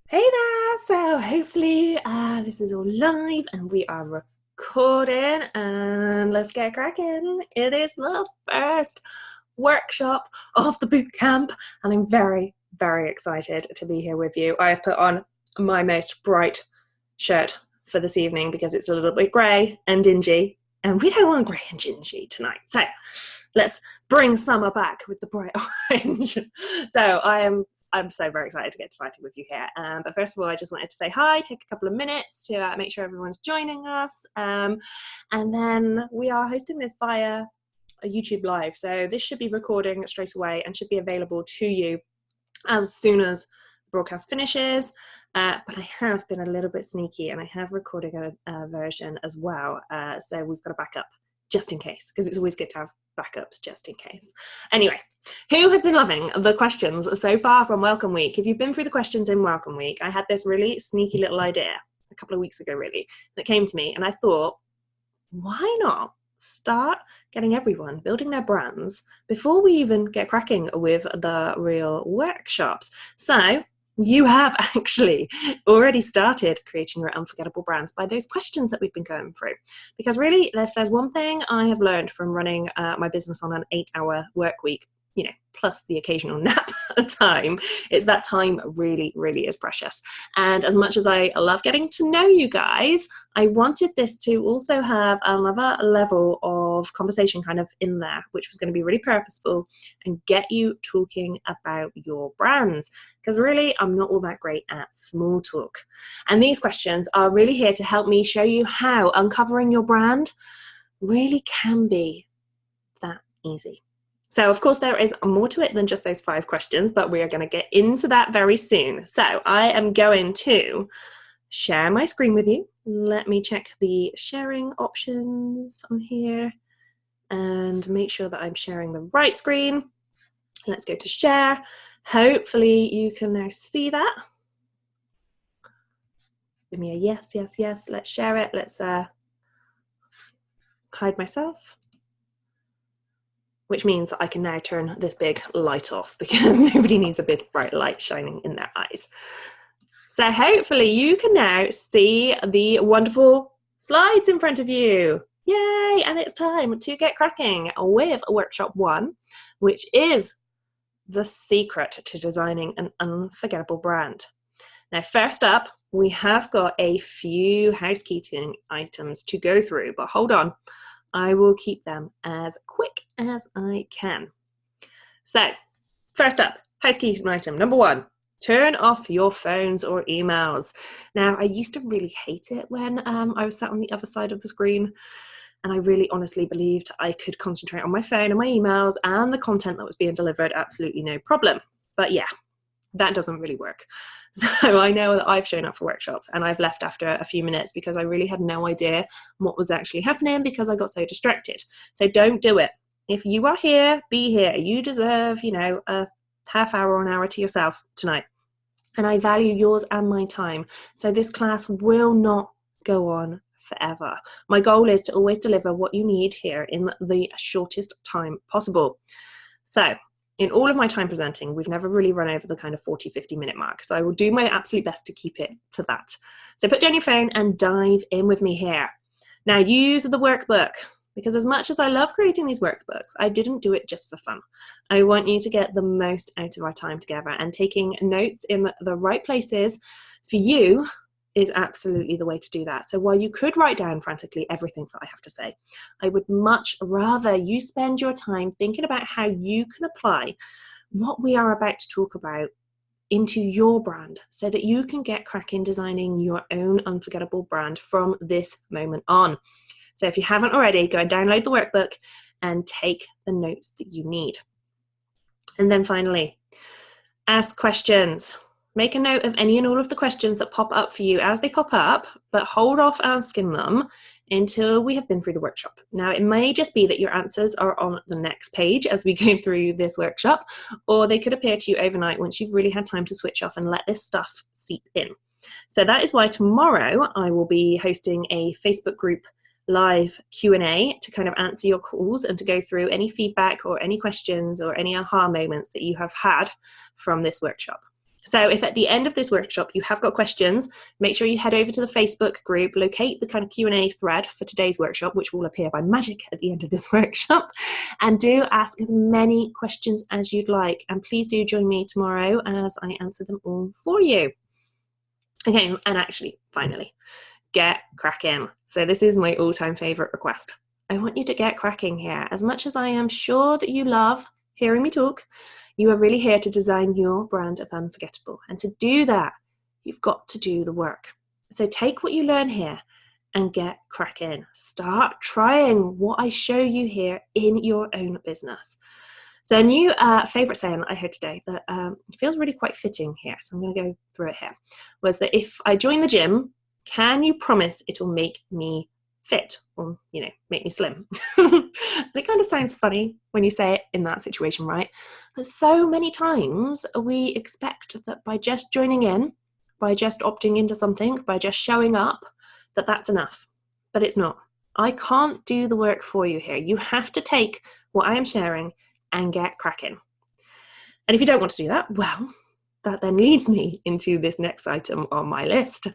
Hey there! So hopefully this is all live and we are recording and let's get cracking. It is the first workshop of the boot camp and I'm very, very excited to be here with you. I have put on my most bright shirt for this evening because it's a little bit grey and dingy and we don't want grey and dingy tonight. So let's bring summer back with the bright orange. So I'm so very excited to get started with you here. But first of all, I just wanted to say hi, take a couple of minutes to make sure everyone's joining us. And then we are hosting this via a YouTube Live. So this should be recording straight away and should be available to you as soon as the broadcast finishes. But I have been a little bit sneaky and I have recorded a version as well. So we've got a backup just in case, because it's always good to have backups just in case. Anyway, who has been loving the questions so far from Welcome Week? If you've been through the questions in Welcome Week, I had this really sneaky little idea a couple of weeks ago, really, that came to me. And I thought, why not start getting everyone building their brands before we even get cracking with the real workshops? So you have actually already started creating your unforgettable brands by those questions that we've been going through. Because really, if there's one thing I have learned from running my business on an 8-hour work week, you know, plus the occasional nap time, it's that time really, really is precious. And as much as I love getting to know you guys, I wanted this to also have another level of conversation kind of in there, which was going to be really purposeful and get you talking about your brands. Because really, I'm not all that great at small talk. And these questions are really here to help me show you how uncovering your brand really can be that easy. So of course there is more to it than just those 5 questions, but we are going to get into that very soon. So I am going to share my screen with you. Let me check the sharing options on here and make sure that I'm sharing the right screen. Let's go to share. Hopefully you can now see that. Give me a yes, yes, yes. Let's share it. Let's hide myself. Which means I can now turn this big light off because nobody needs a big bright light shining in their eyes. So hopefully you can now see the wonderful slides in front of you. Yay! And it's time to get cracking with workshop 1, which is the secret to designing an unforgettable brand. Now, first up, we have got a few housekeeping items to go through, but hold on. I will keep them as quick as I can. So, first up, housekeeping item number 1, turn off your phones or emails. Now, I used to really hate it when I was sat on the other side of the screen, and I really honestly believed I could concentrate on my phone and my emails and the content that was being delivered absolutely no problem. But yeah, that doesn't really work. So I know that I've shown up for workshops and I've left after a few minutes because I really had no idea what was actually happening because I got so distracted. So don't do it. If you are here, be here. You deserve, you know, a half hour or an hour to yourself tonight. And I value yours and my time. So this class will not go on forever. My goal is to always deliver what you need here in the shortest time possible. So in all of my time presenting, we've never really run over the kind of 40-50 minute mark. So I will do my absolute best to keep it to that. So put down your phone and dive in with me here. Now use the workbook, because as much as I love creating these workbooks, I didn't do it just for fun. I want you to get the most out of our time together, and taking notes in the right places for you is absolutely the way to do that. So while you could write down frantically everything that I have to say, I would much rather you spend your time thinking about how you can apply what we are about to talk about into your brand so that you can get cracking designing your own unforgettable brand from this moment on. So if you haven't already, go and download the workbook and take the notes that you need. And then finally, ask questions. Make a note of any and all of the questions that pop up for you as they pop up, but hold off asking them until we have been through the workshop. Now, it may just be that your answers are on the next page as we go through this workshop, or they could appear to you overnight once you've really had time to switch off and let this stuff seep in. So that is why tomorrow I will be hosting a Facebook group live Q&A to kind of answer your calls and to go through any feedback or any questions or any aha moments that you have had from this workshop. So if at the end of this workshop you have got questions, make sure you head over to the Facebook group, locate the kind of Q&A thread for today's workshop, which will appear by magic at the end of this workshop, and do ask as many questions as you'd like. And please do join me tomorrow as I answer them all for you. Okay, and actually, finally, get cracking. So this is my all-time favorite request. I want you to get cracking here. As much as I am sure that you love hearing me talk, you are really here to design your brand of Unforgettable. And to do that, you've got to do the work. So take what you learn here and get cracking. Start trying what I show you here in your own business. So a new favorite saying I heard today that feels really quite fitting here, so I'm going to go through it here, was that if I join the gym, can you promise it will make me fit, or, you know, make me slim? It kind of sounds funny when you say it in that situation, right? But so many times we expect that by just joining in, by just opting into something, by just showing up, that that's enough. But it's not. I can't do the work for you here. You have to take what I am sharing and get cracking. And if you don't want to do that, well, that then leads me into this next item on my list.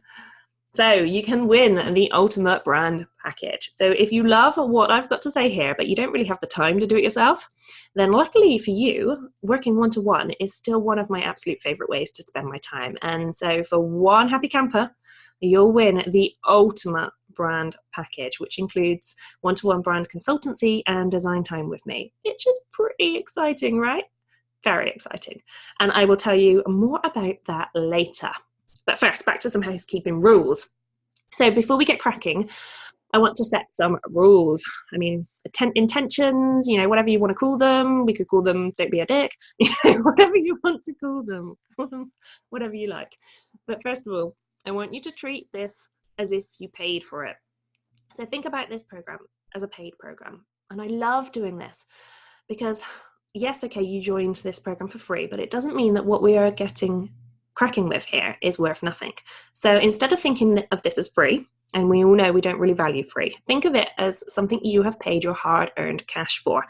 So you can win the ultimate brand package. So if you love what I've got to say here, but you don't really have the time to do it yourself, then luckily for you, working one-to-one is still one of my absolute favorite ways to spend my time. And so for one happy camper, you'll win the ultimate brand package, which includes one-to-one brand consultancy and design time with me, which is pretty exciting, right? Very exciting. And I will tell you more about that later. But first, back to some housekeeping rules. So before we get cracking, I want to set some rules. I mean, intentions, you know, whatever you want to call them. We could call them "don't be a dick," you know, whatever you want to call them whatever you like. But first of all, I want you to treat this as if you paid for it. So think about this program as a paid program. And I love doing this because, yes, okay, you joined this program for free, but it doesn't mean that what we are getting cracking with here is worth nothing. So instead of thinking of this as free, and we all know we don't really value free, think of it as something you have paid your hard-earned cash for.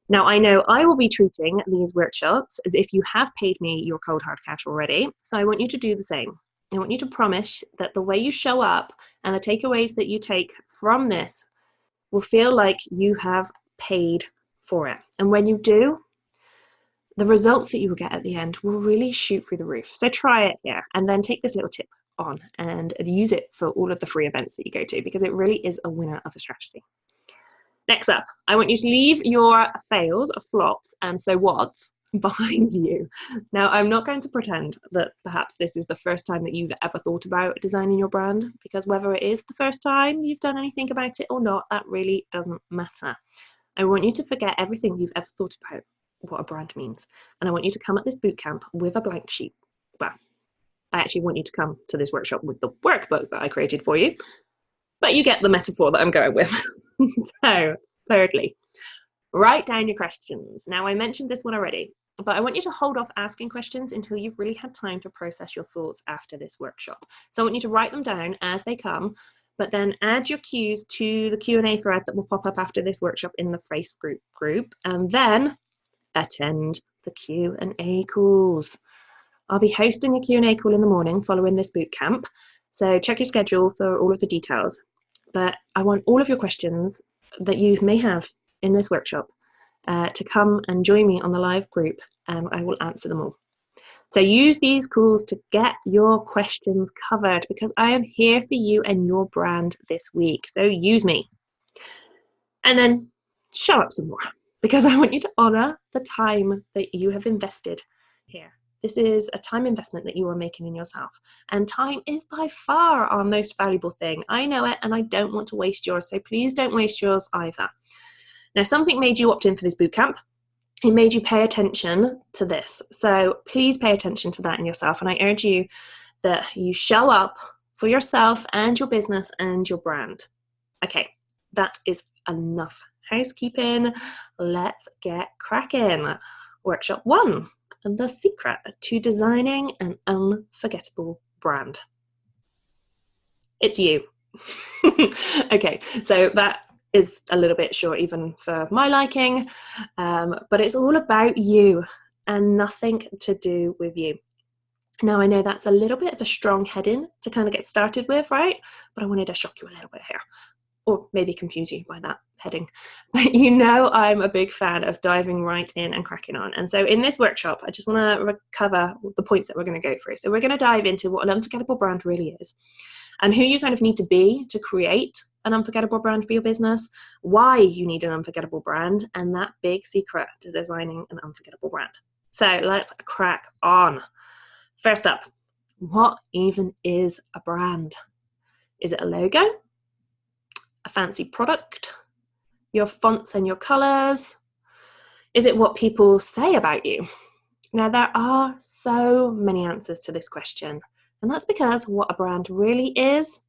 Now, I know I will be treating these workshops as if you have paid me your cold hard cash already, so I want you to do the same. I want you to promise that the way you show up and the takeaways that you take from this will feel like you have paid for it. And when you do, the results that you will get at the end will really shoot through the roof. So try it here, and then take this little tip on and use it for all of the free events that you go to, because it really is a winner of a strategy. Next up, I want you to leave your fails, flops, and so whats behind you. Now, I'm not going to pretend that perhaps this is the first time that you've ever thought about designing your brand, because whether it is the first time you've done anything about it or not, that really doesn't matter. I want you to forget everything you've ever thought about what a brand means. And I want you to come at this boot camp with a blank sheet. Well, I actually want you to come to this workshop with the workbook that I created for you, but you get the metaphor that I'm going with. So, thirdly, write down your questions. Now, I mentioned this one already, but I want you to hold off asking questions until you've really had time to process your thoughts after this workshop. So I want you to write them down as they come, but then add your cues to the Q&A thread that will pop up after this workshop in the Facebook group, and then attend the Q&A calls. I'll be hosting a Q&A call in the morning following this boot camp, so check your schedule for all of the details. But I want all of your questions that you may have in this workshop to come and join me on the live group, and I will answer them all. So use these calls to get your questions covered, because I am here for you and your brand this week. So use me. And then show up some more, because I want you to honor the time that you have invested here. This is a time investment that you are making in yourself. And time is by far our most valuable thing. I know it, and I don't want to waste yours. So please don't waste yours either. Now, something made you opt in for this bootcamp. It made you pay attention to this. So please pay attention to that in yourself. And I urge you that you show up for yourself and your business and your brand. Okay, that is enough housekeeping. Let's get cracking. Workshop 1. The secret to designing an unforgettable brand. It's you. Okay, so that is a little bit short even for my liking, but it's all about you and nothing to do with you. Now, I know that's a little bit of a strong heading to kind of get started with, right? But I wanted to shock you a little bit here, or maybe confuse you by that heading. But you know I'm a big fan of diving right in and cracking on. And so in this workshop, I just want to cover the points that we're going to go through. So we're going to dive into what an unforgettable brand really is, and who you kind of need to be to create an unforgettable brand for your business, why you need an unforgettable brand, and that big secret to designing an unforgettable brand. So let's crack on. First up, what even is a brand? Is it a logo? A fancy product? Your fonts and your colors? Is it what people say about you? Now, there are so many answers to this question, and that's because what a brand really is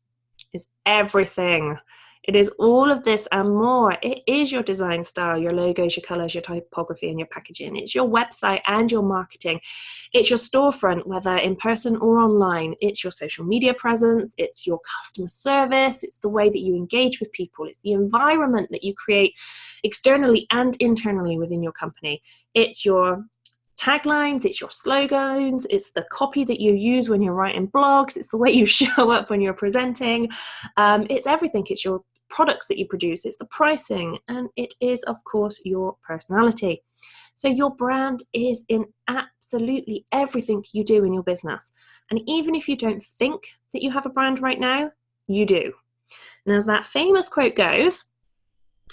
everything. It is all of this and more. It is your design style, your logos, your colors, your typography, and your packaging. It's your website and your marketing. It's your storefront, whether in person or online. It's your social media presence. It's your customer service. It's the way that you engage with people. It's the environment that you create externally and internally within your company. It's your taglines, it's your slogans, it's the copy that you use when you're writing blogs, it's the way you show up when you're presenting, it's everything. It's your products that you produce, it's the pricing, and it is, of course, your personality. So your brand is in absolutely everything you do in your business. And even if you don't think that you have a brand right now, you do. And as that famous quote goes,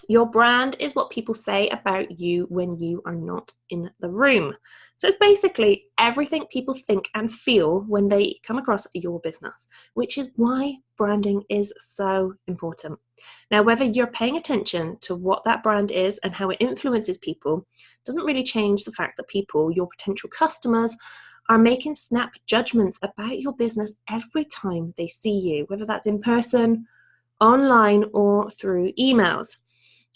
your brand is what people say about you when you are not in the room. So it's basically everything people think and feel when they come across your business, which is why branding is so important. Now, whether you're paying attention to what that brand is and how it influences people doesn't really change the fact that people, your potential customers, are making snap judgments about your business every time they see you, whether that's in person, online, or through emails.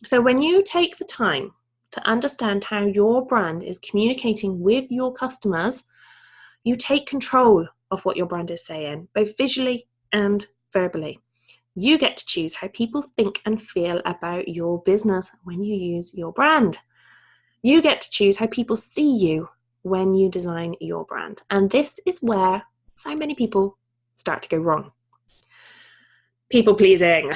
So when you take the time to understand how your brand is communicating with your customers, you take control of what your brand is saying, both visually and verbally. You get to choose how people think and feel about your business when you use your brand. You get to choose how people see you when you design your brand. And this is where so many people start to go wrong. People pleasing.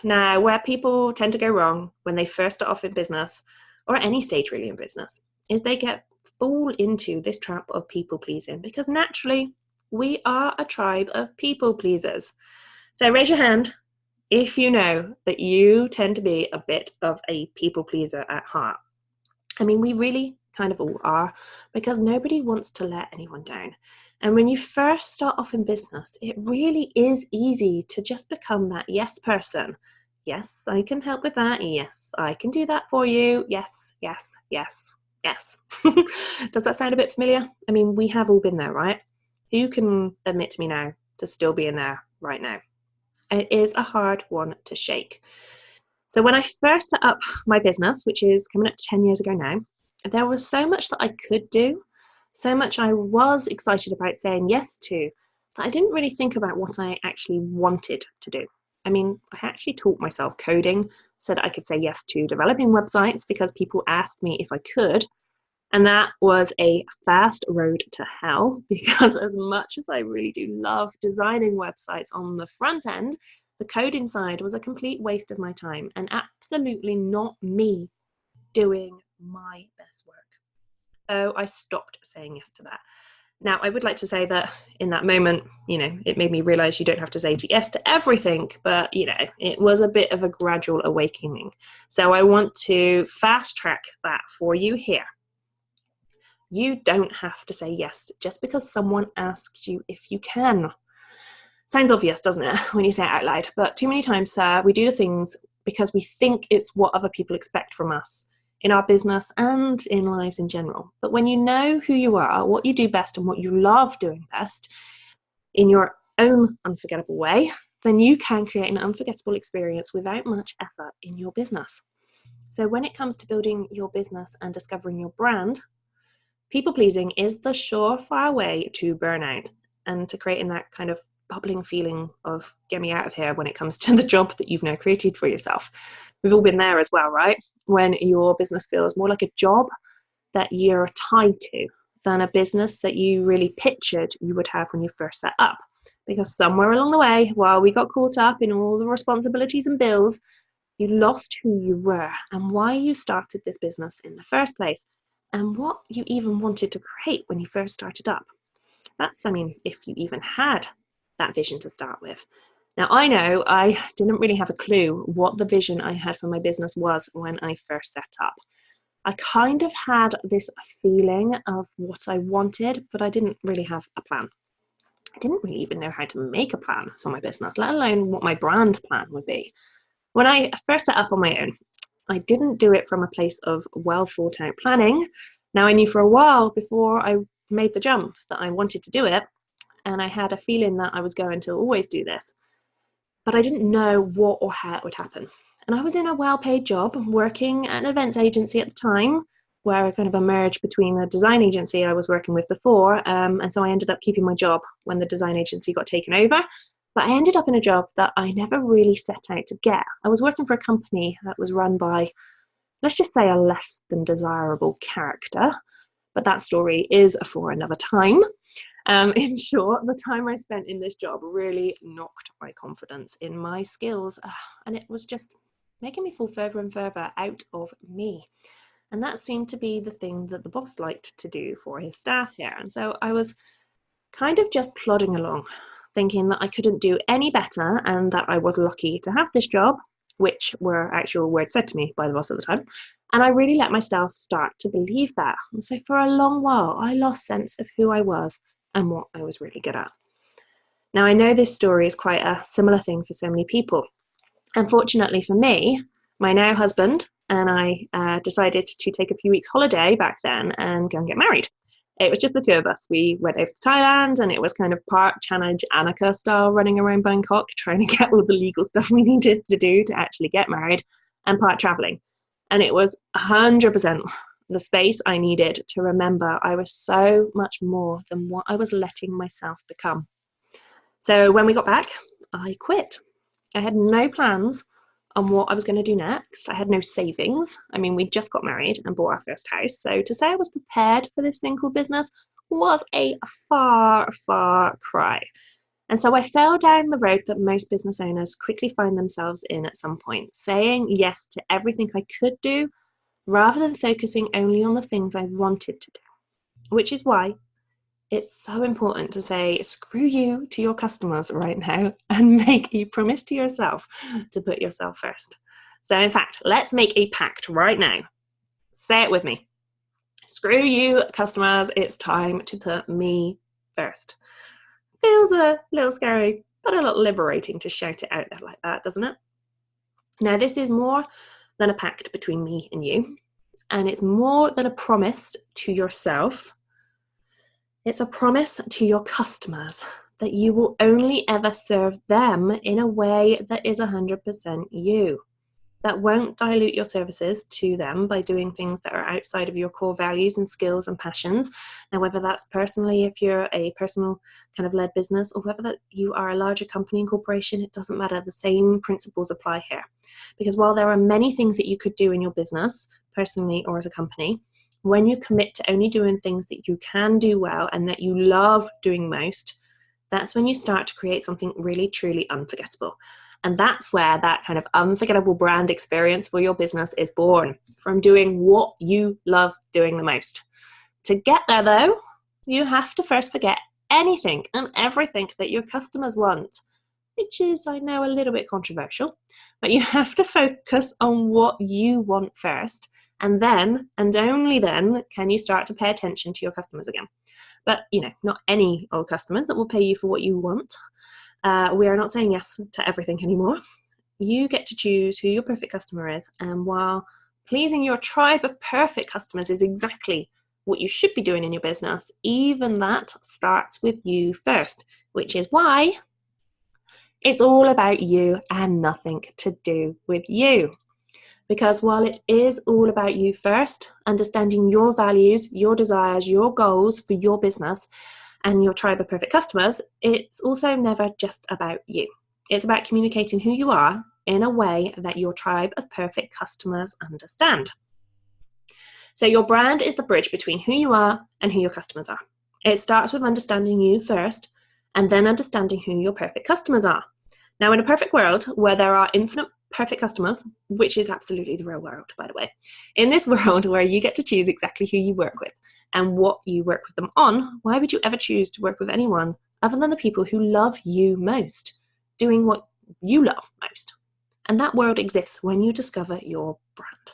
Now, where people tend to go wrong when they first start off in business, or at any stage really in business, is they fall into this trap of people pleasing, because naturally we are a tribe of people pleasers. So raise your hand if you know that you tend to be a bit of a people pleaser at heart. I mean, we really kind of all are, because nobody wants to let anyone down. And when you first start off in business, it really is easy to just become that yes person. Yes, I can help with that. Yes, I can do that for you. Yes, yes, yes, yes. Does that sound a bit familiar? I mean, we have all been there, right? Who can admit to me now to still being there right now? It is a hard one to shake. So when I first set up my business, which is coming up to 10 years ago now, there was so much that I could do, so much I was excited about saying yes to, that I didn't really think about what I actually wanted to do. I mean, I actually taught myself coding so that I could say yes to developing websites because people asked me if I could. And that was a fast road to hell, because as much as I really do love designing websites on the front end, the coding side was a complete waste of my time and absolutely not me doing my best work. So I stopped saying yes to that. Now, I would like to say that in that moment, it made me realize you don't have to say yes to everything, but, it was a bit of a gradual awakening. So I want to fast track that for you here. You don't have to say yes just because someone asks you if you can. Sounds obvious, doesn't it, when you say it out loud? But too many times we do the things because we think it's what other people expect from us in our business and in lives in general. But when you know who you are, what you do best and what you love doing best in your own unforgettable way, then you can create an unforgettable experience without much effort in your business. So when it comes to building your business and discovering your brand, people-pleasing is the surefire way to burnout and to creating that kind of bubbling feeling of get me out of here when it comes to the job that you've now created for yourself. We've all been there as well, right? When your business feels more like a job that you're tied to than a business that you really pictured you would have when you first set up. Because somewhere along the way, while we got caught up in all the responsibilities and bills, you lost who you were and why you started this business in the first place, and what you even wanted to create when you first started up. That's, if you even had that vision to start with. Now, I know I didn't really have a clue what the vision I had for my business was when I first set up. I kind of had this feeling of what I wanted, but I didn't really have a plan. I didn't really even know how to make a plan for my business, let alone what my brand plan would be. When I first set up on my own, I didn't do it from a place of well thought out planning. Now, I knew for a while before I made the jump that I wanted to do it, and I had a feeling that I was going to always do this, but I didn't know what or how it would happen. And I was in a well-paid job working at an events agency at the time, where I kind of emerged between the design agency I was working with before, and so I ended up keeping my job when the design agency got taken over. But I ended up in a job that I never really set out to get. I was working for a company that was run by, let's just say, a less than desirable character, but that story is for another time. In short, the time I spent in this job really knocked my confidence in my skills, and it was just making me fall further and further out of me. And that seemed to be the thing that the boss liked to do for his staff here. And so I was kind of just plodding along, thinking that I couldn't do any better and that I was lucky to have this job, which were actual words said to me by the boss at the time. And I really let myself start to believe that. And so for a long while, I lost sense of who I was and what I was really good at. Now, I know this story is quite a similar thing for so many people. Unfortunately for me, my now husband and I decided to take a few weeks holiday back then and go and get married. It was just the two of us. We went over to Thailand, and it was kind of part Chanaj Annika style, running around Bangkok, trying to get all the legal stuff we needed to do to actually get married, and part traveling. And it was 100% the space I needed to remember I was so much more than what I was letting myself become. So when we got back, I quit. I had no plans on what I was going to do next. I had no savings. We just got married and bought our first house. So to say I was prepared for this thing called business was a far, far cry. And so I fell down the road that most business owners quickly find themselves in at some point, saying yes to everything I could do rather than focusing only on the things I wanted to do. Which is why it's so important to say screw you to your customers right now and make a promise to yourself to put yourself first. So in fact, let's make a pact right now. Say it with me. Screw you, customers. It's time to put me first. Feels a little scary, but a lot liberating to shout it out there like that, doesn't it? Now, this is more than a pact between me and you, and it's more than a promise to yourself. It's a promise to your customers that you will only ever serve them in a way that is 100% you. That won't dilute your services to them by doing things that are outside of your core values and skills and passions. Now, whether that's personally, if you're a personal kind of led business, or whether that you are a larger company and corporation, it doesn't matter. The same principles apply here. Because while there are many things that you could do in your business, personally or as a company, when you commit to only doing things that you can do well and that you love doing most, that's when you start to create something really, truly unforgettable. And that's where that kind of unforgettable brand experience for your business is born, from doing what you love doing the most. To get there, though, you have to first forget anything and everything that your customers want, which is, I know, a little bit controversial, but you have to focus on what you want first. And then, and only then, can you start to pay attention to your customers again. But, not any old customers that will pay you for what you want. We are not saying yes to everything anymore. You get to choose who your perfect customer is. And while pleasing your tribe of perfect customers is exactly what you should be doing in your business, even that starts with you first, which is why it's all about you and nothing to do with you. Because while it is all about you first, understanding your values, your desires, your goals for your business and your tribe of perfect customers, it's also never just about you. It's about communicating who you are in a way that your tribe of perfect customers understand. So your brand is the bridge between who you are and who your customers are. It starts with understanding you first, and then understanding who your perfect customers are. Now, in a perfect world where there are infinite perfect customers, which is absolutely the real world, by the way, in this world where you get to choose exactly who you work with and what you work with them on, why would you ever choose to work with anyone other than the people who love you most, doing what you love most? And that world exists when you discover your brand.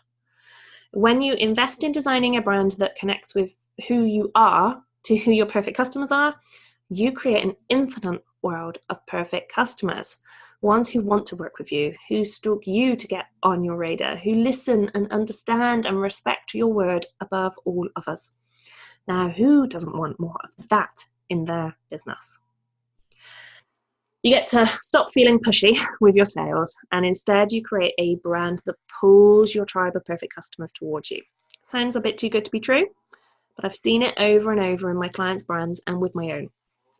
When you invest in designing a brand that connects with who you are to who your perfect customers are, you create an infinite world of perfect customers. Ones who want to work with you, who stalk you to get on your radar, who listen and understand and respect your word above all others. Now, who doesn't want more of that in their business? You get to stop feeling pushy with your sales, and instead you create a brand that pulls your tribe of perfect customers towards you. Sounds a bit too good to be true, but I've seen it over and over in my clients' brands and with my own.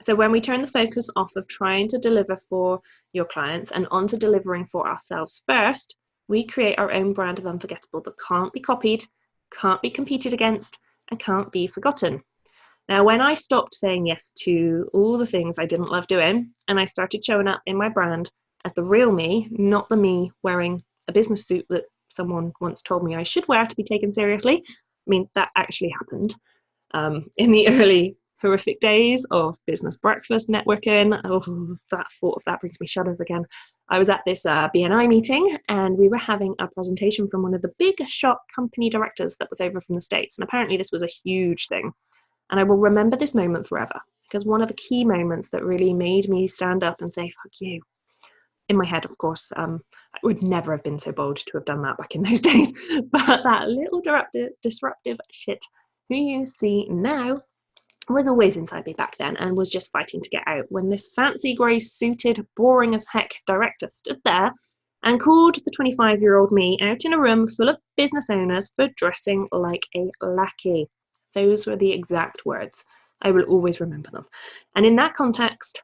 So when we turn the focus off of trying to deliver for your clients and onto delivering for ourselves first, we create our own brand of Unforgettable that can't be copied, can't be competed against, and can't be forgotten. Now, when I stopped saying yes to all the things I didn't love doing, and I started showing up in my brand as the real me, not the me wearing a business suit that someone once told me I should wear to be taken seriously. I mean, that actually happened in the early horrific days of business breakfast networking. Oh, that thought of that brings me shudders again. I was at this BNI meeting, and we were having a presentation from one of the big shot company directors that was over from the States. And apparently this was a huge thing. And I will remember this moment forever, because one of the key moments that really made me stand up and say, fuck you. In my head, of course, I would never have been so bold to have done that back in those days. But that little disruptive shit who you see now was always inside me back then and was just fighting to get out when this fancy grey suited, boring as heck director stood there and called the 25-year-old me out in a room full of business owners for dressing like a lackey. Those were the exact words. I will always remember them. And in that context,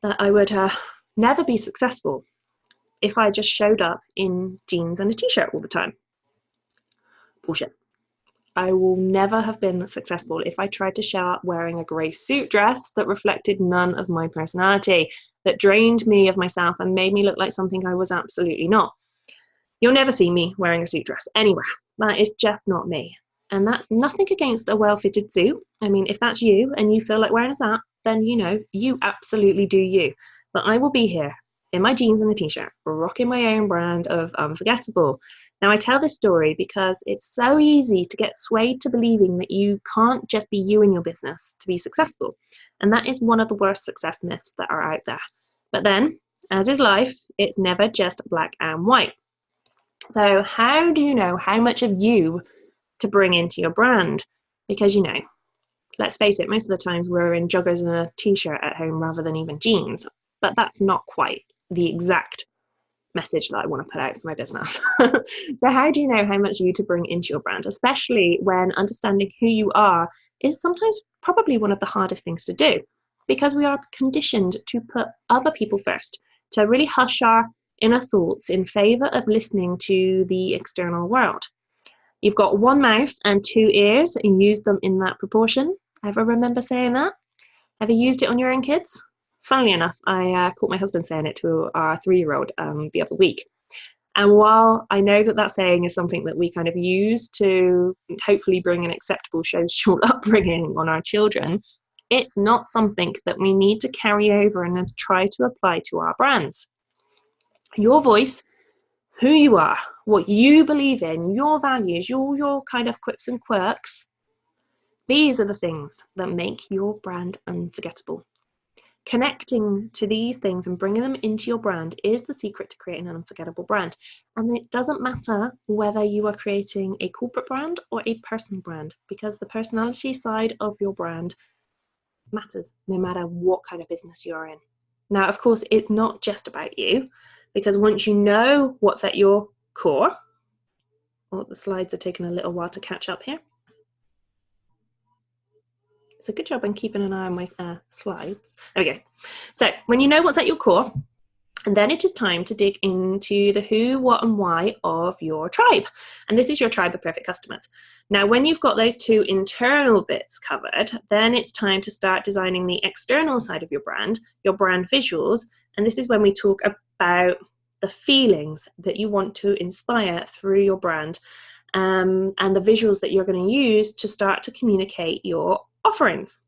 that I would never be successful if I just showed up in jeans and a t-shirt all the time. Bullshit. I will never have been successful if I tried to show up wearing a grey suit dress that reflected none of my personality, that drained me of myself and made me look like something I was absolutely not. You'll never see me wearing a suit dress anywhere. That is just not me. And that's nothing against a well-fitted suit. I mean, if that's you and you feel like wearing that, then you absolutely do you. But I will be here in my jeans and a t-shirt, rocking my own brand of Unforgettable. Now, I tell this story because it's so easy to get swayed to believing that you can't just be you in your business to be successful. And that is one of the worst success myths that are out there. But then, as is life, it's never just black and white. So how do you know how much of you to bring into your brand? Because, let's face it, most of the times we're in joggers and a t-shirt at home rather than even jeans. But that's not quite the exact message that I want to put out for my business. So how do you know how much you to bring into your brand, especially when understanding who you are is sometimes probably one of the hardest things to do, because we are conditioned to put other people first, to really hush our inner thoughts in favor of listening to the external world. You've got one mouth and two ears, and use them in that proportion. Ever remember saying that? Ever used it on your own kids? Funnily enough, I caught my husband saying it to our 3-year-old the other week. And while I know that saying is something that we kind of use to hopefully bring an acceptable social upbringing on our children, it's not something that we need to carry over and then try to apply to our brands. Your voice, who you are, what you believe in, your values, your kind of quips and quirks, these are the things that make your brand unforgettable. Connecting to these things and bringing them into your brand is the secret to creating an unforgettable brand. And it doesn't matter whether you are creating a corporate brand or a personal brand, because the personality side of your brand matters no matter what kind of business you're in. Now, of course, it's not just about you, because once you know what's at your core, the slides are taking a little while to catch up here. So good job on keeping an eye on my slides. There we go. So when you know what's at your core, And then it is time to dig into the who, what, and why of your tribe. And this is your tribe of perfect customers. Now, when you've got those two internal bits covered, then it's time to start designing the external side of your brand visuals. And this is when we talk about the feelings that you want to inspire through your brand, and the visuals that you're going to use to start to communicate your offerings.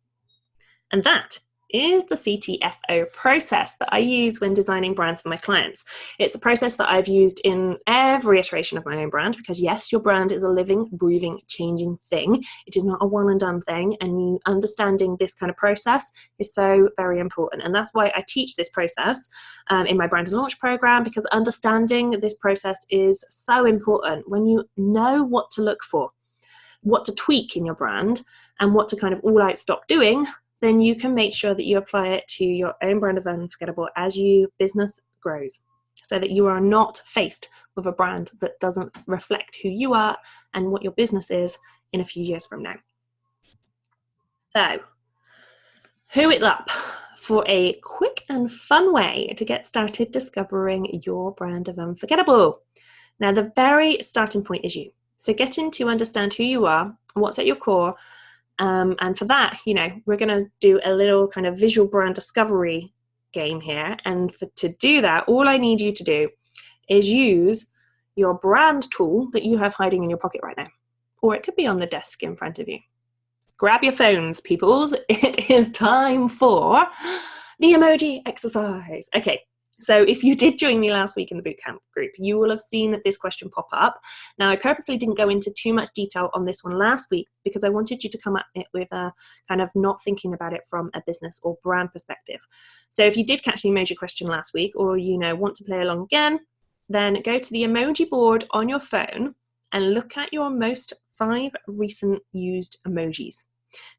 And that is the CTFO process that I use when designing brands for my clients. It's the process that I've used in every iteration of my own brand, because yes, your brand is a living, breathing, changing thing. It is not a one and done thing, and understanding this kind of process is so very important. And that's why I teach this process in my brand and launch program, because understanding this process is so important. When you know what to look for, what to tweak in your brand, and what to kind of all out stop doing, then you can make sure that you apply it to your own brand of Unforgettable as your business grows, so that you are not faced with a brand that doesn't reflect who you are and what your business is in a few years from now. So, who is up for a quick and fun way to get started discovering your brand of Unforgettable? Now, the very starting point is you. So getting to understand who you are, what's at your core, and for that, we're going to do a little kind of visual brand discovery game here. And to do that, all I need you to do is use your brand tool that you have hiding in your pocket right now. Or it could be on the desk in front of you. Grab your phones, peoples. It is time for the emoji exercise. Okay. So if you did join me last week in the bootcamp group, you will have seen this question pop up. Now, I purposely didn't go into too much detail on this one last week because I wanted you to come at it with a kind of not thinking about it from a business or brand perspective. So if you did catch the emoji question last week, or want to play along again, then go to the emoji board on your phone and look at your most 5 recent used emojis.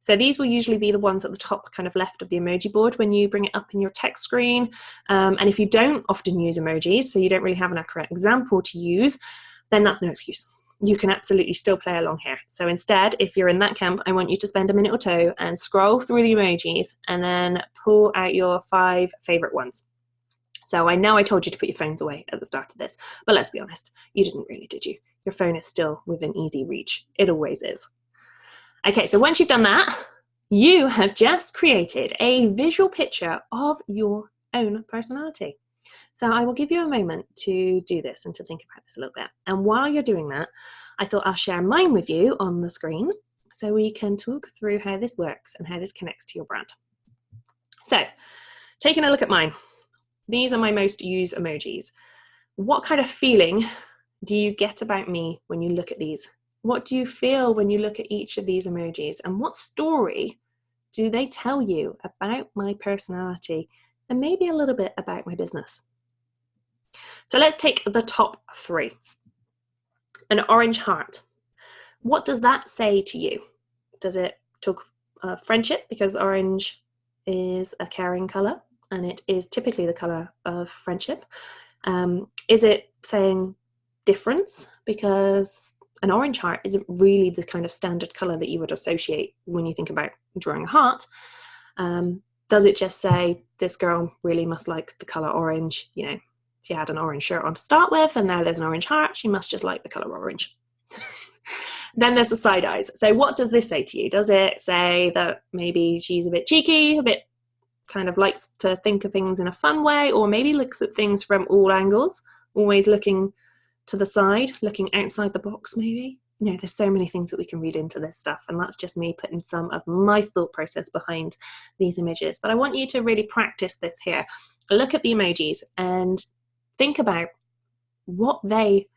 So these will usually be the ones at the top kind of left of the emoji board when you bring it up in your text screen. And if you don't often use emojis, so you don't really have an accurate example to use, then that's no excuse. You can absolutely still play along here. So instead, if you're in that camp, I want you to spend a minute or two and scroll through the emojis and then pull out your 5 favorite ones. So I know I told you to put your phones away at the start of this, but let's be honest, you didn't really, did you? Your phone is still within easy reach. It always is. Okay, so once you've done that, you have just created a visual picture of your own personality. So I will give you a moment to do this and to think about this a little bit. And while you're doing that, I thought I'll share mine with you on the screen so we can talk through how this works and how this connects to your brand. So, taking a look at mine. These are my most used emojis. What kind of feeling do you get about me when you look at these? What do you feel when you look at each of these emojis? And what story do they tell you about my personality and maybe a little bit about my business? So let's take the top 3. An orange heart. What does that say to you? Does it talk friendship, because orange is a caring color and it is typically the color of friendship? Is it saying difference, because an orange heart isn't really the kind of standard color that you would associate when you think about drawing a heart? Does it just say this girl really must like the color orange? She had an orange shirt on to start with and now there's an orange heart, she must just like the color orange. Then there's the side eyes. So what does this say to you? Does it say that maybe she's a bit cheeky, a bit kind of likes to think of things in a fun way, or maybe looks at things from all angles, always looking to the side, looking outside the box maybe? There's so many things that we can read into this stuff, and that's just me putting some of my thought process behind these images. But I want you to really practice this here. Look at the emojis and think about what they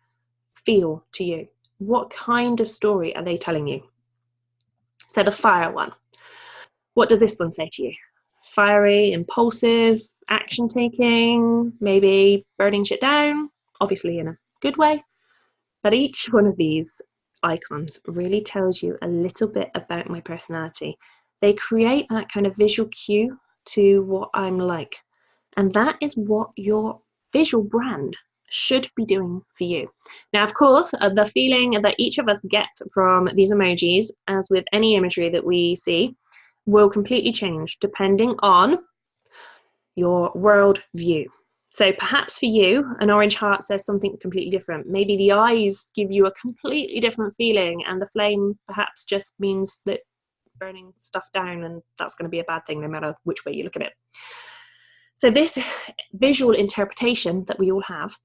feel to you. What kind of story are they telling you? So the fire one. What does this one say to you? Fiery, impulsive, action taking, maybe burning shit down, obviously in a good way. But each one of these icons really tells you a little bit about my personality. They create that kind of visual cue to what I'm like. And that is what your visual brand should be doing for you. Now, of course, the feeling that each of us gets from these emojis, as with any imagery that we see, will completely change depending on your world view. So perhaps for you, an orange heart says something completely different. Maybe the eyes give you a completely different feeling, and the flame perhaps just means that burning stuff down, and that's going to be a bad thing no matter which way you look at it. So this visual interpretation that we all have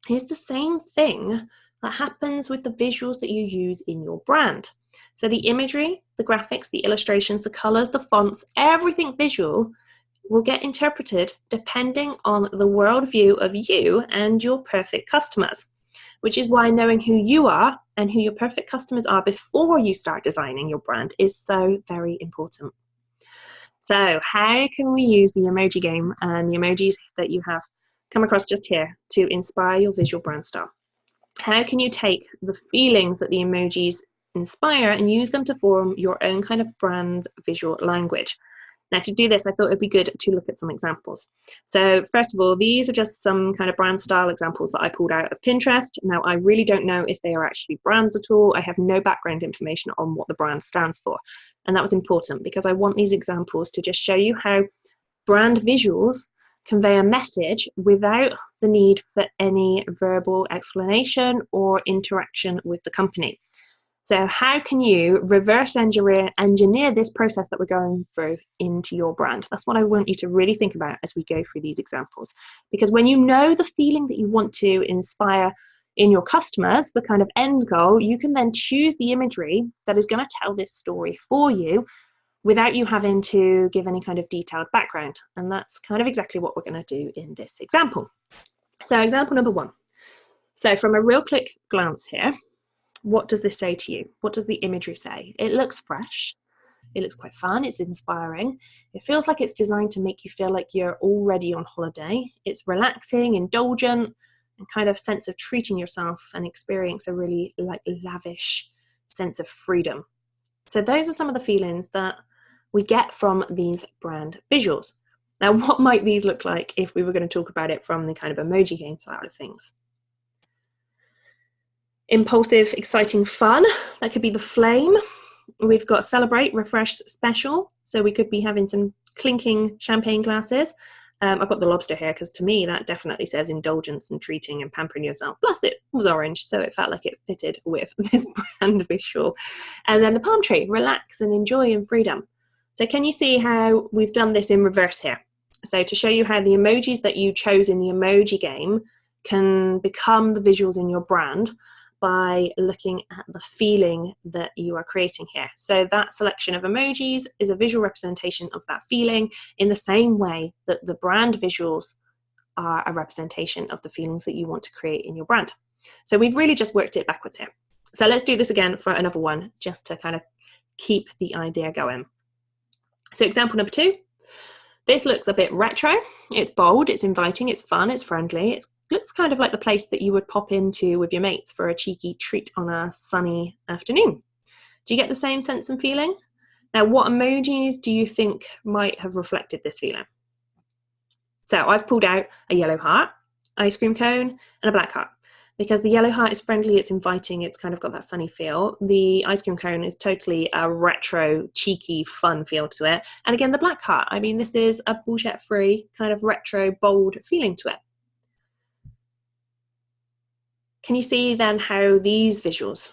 is the same thing that happens with the visuals that you use in your brand. So the imagery, the graphics, the illustrations, the colors, the fonts, everything visual will get interpreted depending on the worldview of you and your perfect customers, which is why knowing who you are and who your perfect customers are before you start designing your brand is so very important. So how can we use the emoji game and the emojis that you have come across just here to inspire your visual brand style? How can you take the feelings that the emojis inspire and use them to form your own kind of brand visual language? Now, to do this, I thought it'd be good to look at some examples. So first of all, these are just some kind of brand style examples that I pulled out of Pinterest. Now, I really don't know if they are actually brands at all. I have no background information on what the brand stands for. And that was important because I want these examples to just show you how brand visuals convey a message without the need for any verbal explanation or interaction with the company. So how can you reverse engineer this process that we're going through into your brand? That's what I want you to really think about as we go through these examples. Because when you know the feeling that you want to inspire in your customers, the kind of end goal, you can then choose the imagery that is going to tell this story for you without you having to give any kind of detailed background. And that's kind of exactly what we're going to do in this example. So example number 1. So from a real quick glance here, what does this say to you? What does the imagery say? It looks fresh. It looks quite fun. It's inspiring. It feels like it's designed to make you feel like you're already on holiday. It's relaxing, indulgent, and kind of sense of treating yourself and experience a really like lavish sense of freedom. So those are some of the feelings that we get from these brand visuals. Now, what might these look like if we were going to talk about it from the kind of emoji game side of things? Impulsive, exciting fun. That could be the flame. We've got celebrate, refresh, special. So we could be having some clinking champagne glasses. I've got the lobster here because to me that definitely says indulgence and treating and pampering yourself. Plus it was orange, so it felt like it fitted with this brand visual. And then the palm tree, relax and enjoy and freedom. So can you see how we've done this in reverse here? So to show you how the emojis that you chose in the emoji game can become the visuals in your brand by looking at the feeling that you are creating here. So that selection of emojis is a visual representation of that feeling in the same way that the brand visuals are a representation of the feelings that you want to create in your brand. So we've really just worked it backwards here. So let's do this again for another one, just to kind of keep the idea going. So example number 2. This looks a bit retro. It's bold, it's inviting, it's fun, it's friendly. It looks kind of like the place that you would pop into with your mates for a cheeky treat on a sunny afternoon. Do you get the same sense and feeling? Now, what emojis do you think might have reflected this feeling? So I've pulled out a yellow heart, ice cream cone, and a black heart. Because the yellow heart is friendly, it's inviting, it's kind of got that sunny feel. The ice cream cone is totally a retro, cheeky, fun feel to it. And again, the black heart, I mean, this is a bullshit-free, kind of retro, bold feeling to it. Can you see then how these visuals,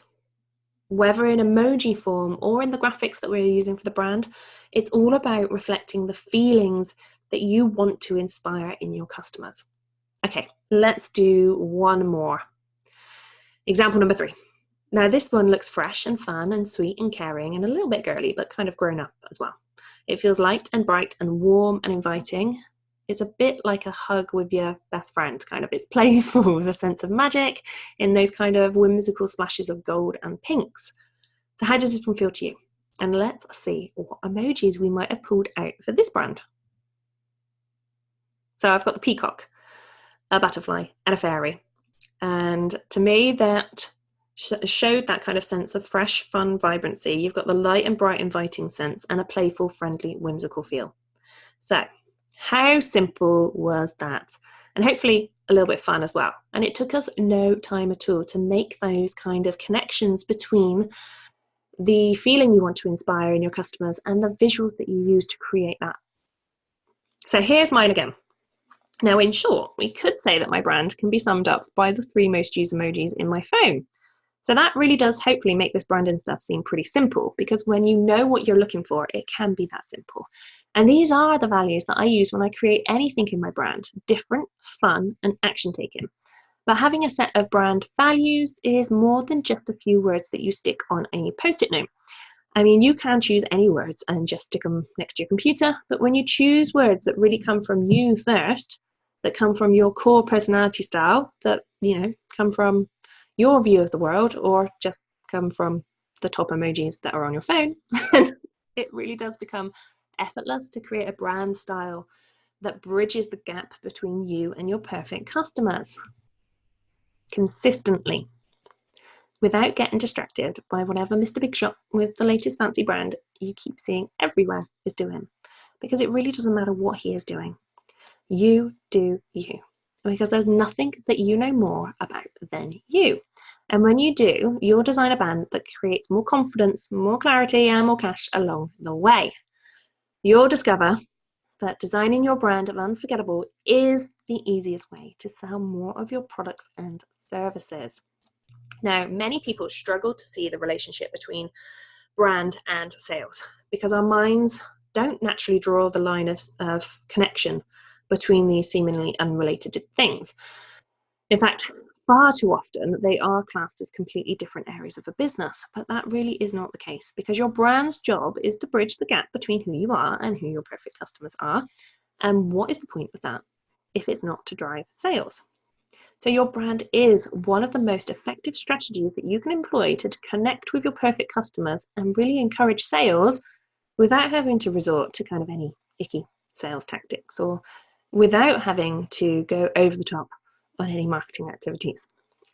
whether in emoji form or in the graphics that we're using for the brand, it's all about reflecting the feelings that you want to inspire in your customers. Okay, let's do one more. Example number 3. Now this one looks fresh and fun and sweet and caring and a little bit girly, but kind of grown up as well. It feels light and bright and warm and inviting. It's a bit like a hug with your best friend, kind of. It's playful with a sense of magic in those kind of whimsical splashes of gold and pinks. So how does this one feel to you? And let's see what emojis we might have pulled out for this brand. So I've got the peacock, a butterfly, and a fairy. And to me, that showed that kind of sense of fresh, fun, vibrancy. You've got the light and bright, inviting sense and a playful, friendly, whimsical feel. So how simple was that? And hopefully a little bit fun as well. And it took us no time at all to make those kind of connections between the feeling you want to inspire in your customers and the visuals that you use to create that. So here's mine again. Now, in short, we could say that my brand can be summed up by the 3 most used emojis in my phone. So that really does hopefully make this branding stuff seem pretty simple, because when you know what you're looking for, it can be that simple. And these are the values that I use when I create anything in my brand: different, fun, and action taking. But having a set of brand values is more than just a few words that you stick on a post-it note. I mean, you can choose any words and just stick them next to your computer, but when you choose words that really come from you first, that come from your core personality style, that, come from your view of the world, or just come from the top emojis that are on your phone, it really does become effortless to create a brand style that bridges the gap between you and your perfect customers consistently, without getting distracted by whatever Mr. Big Shot with the latest fancy brand you keep seeing everywhere is doing. Because it really doesn't matter what he is doing. You do you. Because there's nothing that you know more about than you. And when you do, you'll design a brand that creates more confidence, more clarity, and more cash along the way. You'll discover that designing your brand of Unforgettable is the easiest way to sell more of your products and services. Now, many people struggle to see the relationship between brand and sales because our minds don't naturally draw the line of connection between these seemingly unrelated things. In fact, far too often they are classed as completely different areas of a business, but that really is not the case, because your brand's job is to bridge the gap between who you are and who your perfect customers are. And what is the point of that if it's not to drive sales? So your brand is one of the most effective strategies that you can employ to connect with your perfect customers and really encourage sales without having to resort to kind of any icky sales tactics, or without having to go over the top on any marketing activities.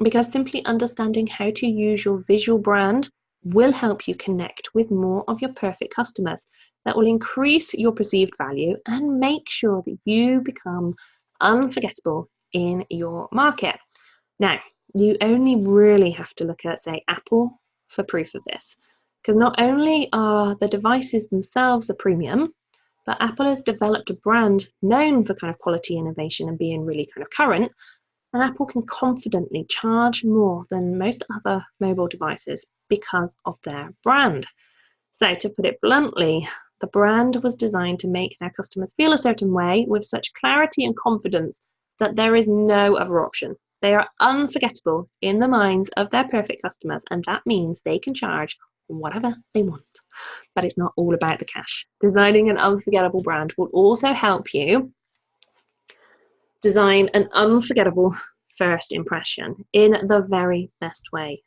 Because simply understanding how to use your visual brand will help you connect with more of your perfect customers. That will increase your perceived value and make sure that you become unforgettable in your market. Now, you only really have to look at, say, Apple for proof of this, because not only are the devices themselves a premium, but Apple has developed a brand known for kind of quality, innovation, and being really kind of current, and Apple can confidently charge more than most other mobile devices because of their brand. So, to put it bluntly, the brand was designed to make their customers feel a certain way with such clarity and confidence that there is no other option. They are unforgettable in the minds of their perfect customers, and that means they can charge whatever they want. But it's not all about the cash. Designing an unforgettable brand will also help you design an unforgettable first impression in the very best way.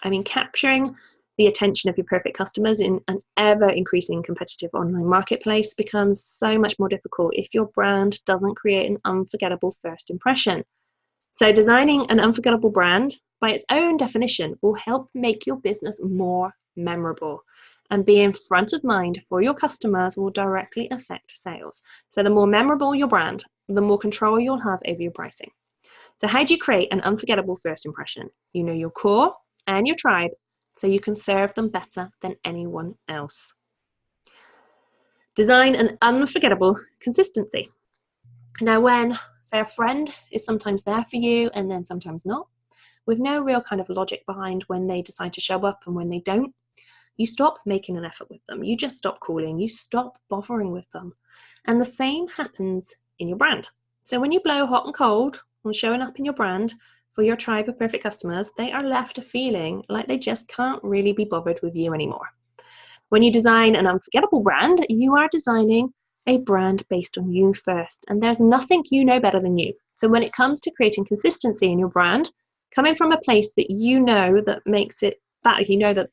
I mean, capturing the attention of your perfect customers in an ever increasing competitive online marketplace becomes so much more difficult if your brand doesn't create an unforgettable first impression. So designing an unforgettable brand, by its own definition, will help make your business more memorable. And being front of mind for your customers will directly affect sales. So the more memorable your brand, the more control you'll have over your pricing. So how do you create an unforgettable first impression? You know your core and your tribe, so you can serve them better than anyone else. Design an unforgettable consistency. Now, when, say, a friend is sometimes there for you and then sometimes not, with no real kind of logic behind when they decide to show up and when they don't, you stop making an effort with them. You just stop calling. You stop bothering with them. And the same happens in your brand. So when you blow hot and cold on showing up in your brand for your tribe of perfect customers, they are left feeling like they just can't really be bothered with you anymore. When you design an unforgettable brand, you are designing a brand based on you first. And there's nothing you know better than you. So when it comes to creating consistency in your brand, coming from a place that you know that makes it that,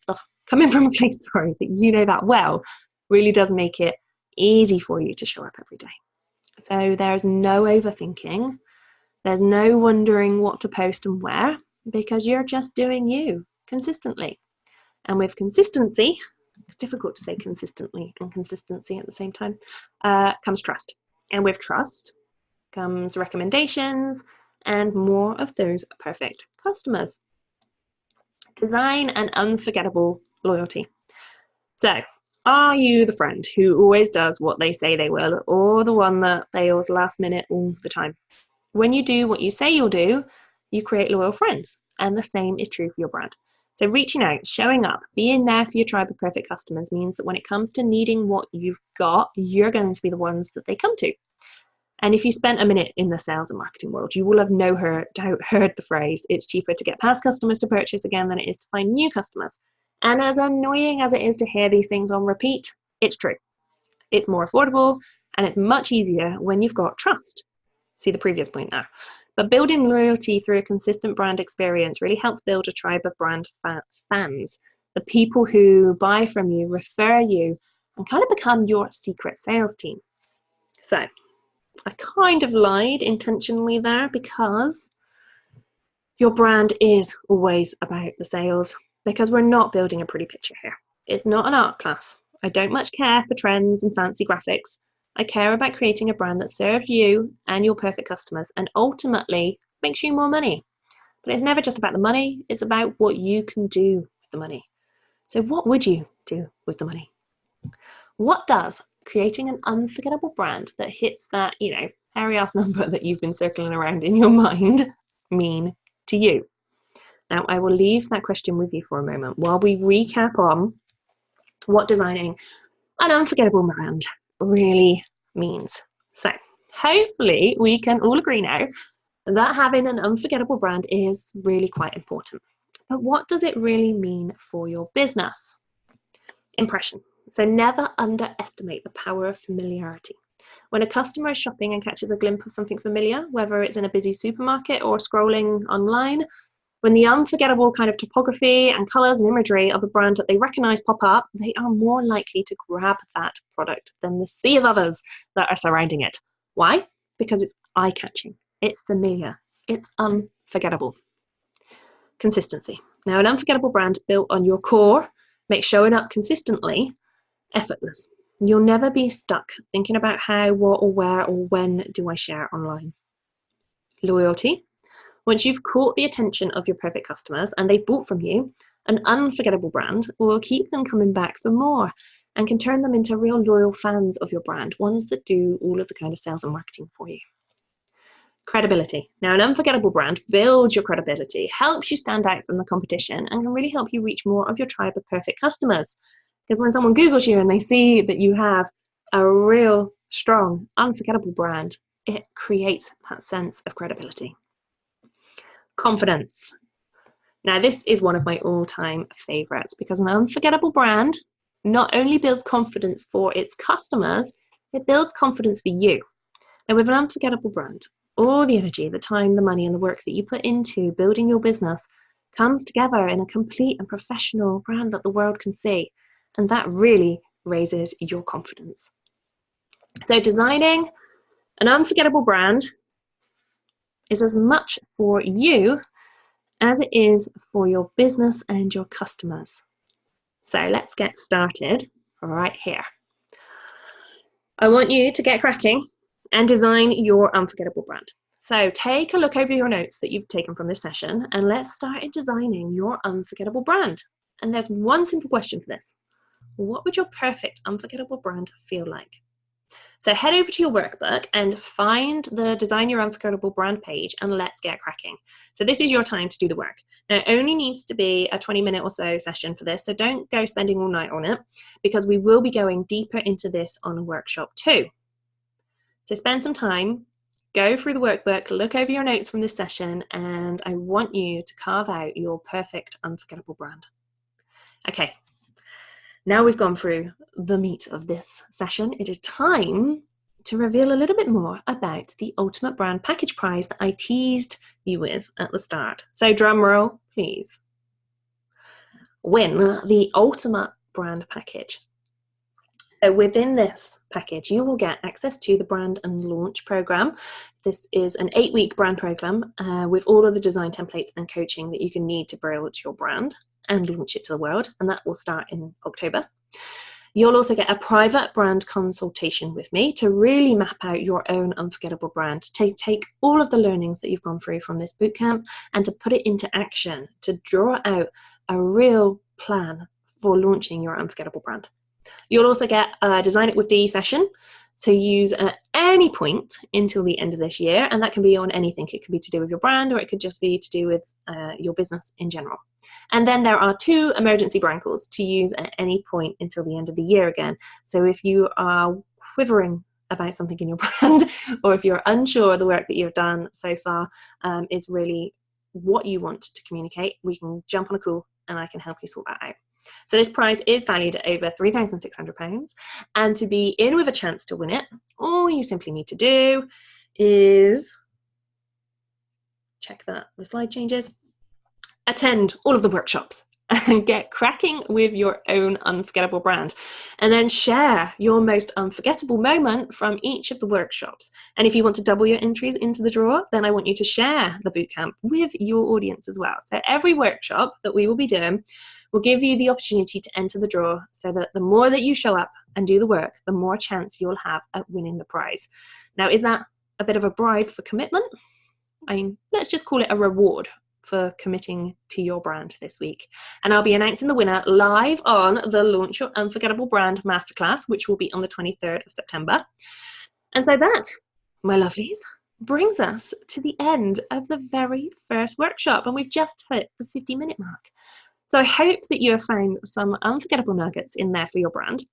coming from a place, that you know that well, really does make it easy for you to show up every day. So there's no overthinking. There's no wondering what to post and where, because you're just doing you consistently. And with consistency, it's difficult to say consistently and consistency at the same time, comes trust. And with trust comes recommendations and more of those perfect customers. Design an unforgettable loyalty. So Are you the friend who always does what they say they will, or the one that fails last minute all the time? When you do what you say you'll do, you create loyal friends, and the same is true for your brand. So reaching out, showing up, being there for your tribe of perfect customers means that when it comes to needing what you've got, you're going to be the ones that they come to. And if you spent a minute in the sales and marketing world, you will have doubt heard the phrase, it's cheaper to get past customers to purchase again than it is to find new customers. And as annoying as it is to hear these things on repeat, it's true. It's more affordable and it's much easier when you've got trust. See the previous point now. But building loyalty through a consistent brand experience really helps build a tribe of brand fans, the people who buy from you, refer you, and kind of become your secret sales team. So I kind of lied intentionally there because your brand is always about the sales, because we're not building a pretty picture here. It's not an art class. I don't much care for trends and fancy graphics. I care about creating a brand that serves you and your perfect customers and ultimately makes you more money. But it's never just about the money, it's about what you can do with the money. So what would you do with the money? What does creating an unforgettable brand that hits that, hairy ass number that you've been circling around in your mind mean to you? Now, I will leave that question with you for a moment while we recap on what designing an unforgettable brand really means. So, hopefully, we can all agree now that having an unforgettable brand is really quite important. But what does it really mean for your business? Impression. So never underestimate the power of familiarity. When a customer is shopping and catches a glimpse of something familiar, whether it's in a busy supermarket or scrolling online, when the unforgettable kind of topography and colours and imagery of a brand that they recognise pop up, they are more likely to grab that product than the sea of others that are surrounding it. Why? Because it's eye-catching, it's familiar, it's unforgettable. Consistency. Now, an unforgettable brand built on your core makes showing up consistently effortless. You'll never be stuck thinking about how, what, or where, or when do I share online. Loyalty. Once you've caught the attention of your perfect customers and they've bought from you, an unforgettable brand will keep them coming back for more and can turn them into real loyal fans of your brand, ones that do all of the kind of sales and marketing for you. Credibility. Now, an unforgettable brand builds your credibility, helps you stand out from the competition, and can really help you reach more of your tribe of perfect customers. Because when someone Googles you and they see that you have a real, strong, unforgettable brand, it creates that sense of credibility. Confidence. Now, this is one of my all-time favorites because an unforgettable brand not only builds confidence for its customers, it builds confidence for you. Now, with an unforgettable brand, all the energy, the time, the money, and the work that you put into building your business comes together in a complete and professional brand that the world can see. And that really raises your confidence. So designing an unforgettable brand is as much for you as it is for your business and your customers. So let's get started right here. I want you to get cracking and design your unforgettable brand. So take a look over your notes that you've taken from this session and let's start designing your unforgettable brand. And there's one simple question for this. What would your perfect unforgettable brand feel like? So head over to your workbook and find the Design Your Unforgettable Brand page and let's get cracking. So this is your time to do the work. Now, it only needs to be a 20-minute or so session for this, so don't go spending all night on it because we will be going deeper into this on a workshop too. So spend some time, go through the workbook, look over your notes from this session, and I want you to carve out your perfect unforgettable brand. Okay. Now we've gone through the meat of this session, it is time to reveal a little bit more about the Ultimate Brand Package prize that I teased you with at the start. So drum roll, please. Win the Ultimate Brand Package. So within this package, you will get access to the Brand and Launch program. This is an 8-week brand program with all of the design templates and coaching that you can need to build your brand and launch it to the world, and that will start in October. You'll also get a private brand consultation with me to really map out your own unforgettable brand, to take all of the learnings that you've gone through from this bootcamp and to put it into action, to draw out a real plan for launching your unforgettable brand. You'll also get a Design It with D session to use at any point until the end of this year, and that can be on anything. It could be to do with your brand, or it could just be to do with your business in general. And then there are 2 emergency brand calls to use at any point until the end of the year again. So if you are quivering about something in your brand, or if you're unsure the work that you've done so far is really what you want to communicate, we can jump on a call and I can help you sort that out. So this prize is valued at over £3,600, and to be in with a chance to win it, all you simply need to do is check that the slide changes, attend all of the workshops and get cracking with your own unforgettable brand, and then share your most unforgettable moment from each of the workshops. And if you want to double your entries into the draw, then I want you to share the bootcamp with your audience as well. So every workshop that we will be doing will give you the opportunity to enter the draw, so that the more that you show up and do the work, the more chance you'll have at winning the prize. Now, is that a bit of a bribe for commitment? I mean, let's just call it a reward for committing to your brand this week. And I'll be announcing the winner live on the Launch Your Unforgettable Brand Masterclass, which will be on the 23rd of September. And so that, my lovelies, brings us to the end of the very first workshop, and we've just hit the 50-minute mark. So I hope that you have found some unforgettable nuggets in there for your brand.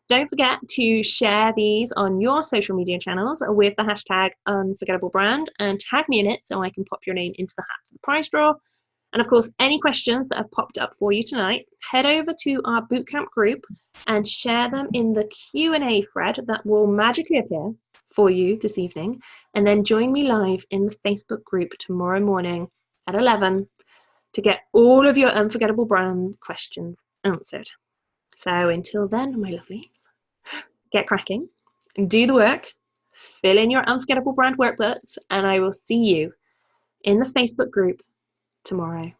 Don't forget to share these on your social media channels with the hashtag UnforgettableBrand and tag me in it so I can pop your name into the hat for the prize draw. And of course, any questions that have popped up for you tonight, head over to our bootcamp group and share them in the Q&A thread that will magically appear for you this evening. And then join me live in the Facebook group tomorrow morning at 11 to get all of your unforgettable brand questions answered. So until then, my lovelies, get cracking, do the work, fill in your unforgettable brand workbooks, and I will see you in the Facebook group tomorrow.